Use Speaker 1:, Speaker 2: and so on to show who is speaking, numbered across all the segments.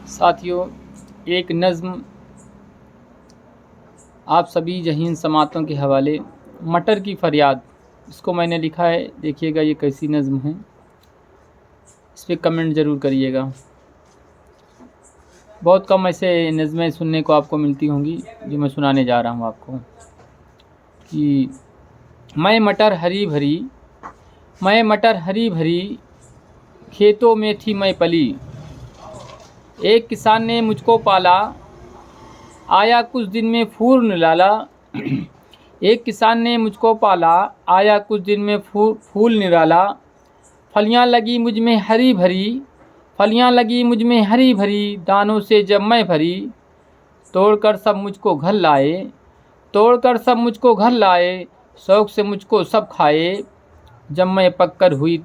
Speaker 1: साथियों, एक नज़्म आप सभी जहीन समातों के हवाले, मटर की फरियाद, इसको मैंने लिखा है। देखिएगा ये कैसी नज़्म है, इस पर कमेंट ज़रूर करिएगा। बहुत कम ऐसे नज़में सुनने को आपको मिलती होंगी जो मैं सुनाने जा रहा हूँ आपको। कि मैं मटर हरी भरी खेतों में थी मैं पली। एक किसान ने मुझको पाला, आया कुछ दिन में फूल निराला। एक किसान ने मुझको पाला, आया कुछ दिन में फूल निराला। फलियाँ लगी मुझ में हरी भरी, दानों से जब मैं भरी। तोड़कर सब मुझको घर लाए, शौक़ से मुझको सब खाए। जब मैं पककर हुई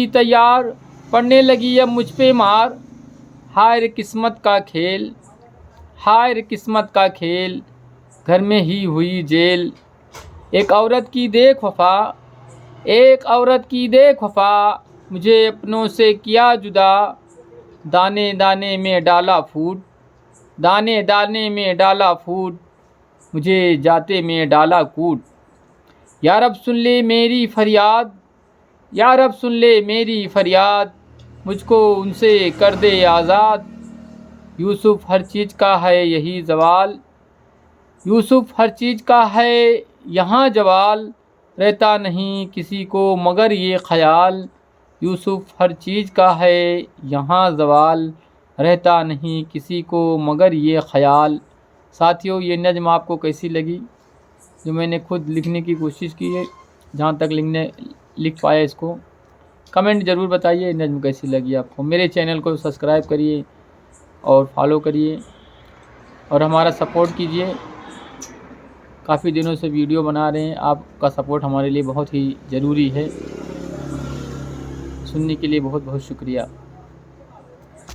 Speaker 1: तैयार, पड़ने लगी अब मुझ पे मार। हाय रे किस्मत का खेल, घर में ही हुई जेल। एक औरत की देख वफा, मुझे अपनों से किया जुदा। दाने दाने में डाला फूट, मुझे जाते में डाला कूट। या रब सुन ले मेरी फरियाद, मुझको उनसे कर दे आज़ाद। यूसुफ हर चीज़ का है यहाँ जवाल, रहता नहीं किसी को मगर ये ख़याल। यूसुफ हर चीज़ का है यहाँ जवाल, रहता नहीं किसी को मगर ये ख़याल। साथियों, ये नज़्म आपको कैसी लगी, जो मैंने खुद लिखने की कोशिश की है, जहाँ तक लिख पाया इसको कमेंट ज़रूर बताइए। नज़्म कैसी लगी आपको। मेरे चैनल को सब्सक्राइब करिए और फॉलो करिए और हमारा सपोर्ट कीजिए। काफ़ी दिनों से वीडियो बना रहे हैं, आपका सपोर्ट हमारे लिए बहुत ही ज़रूरी है। सुनने के लिए बहुत बहुत शुक्रिया।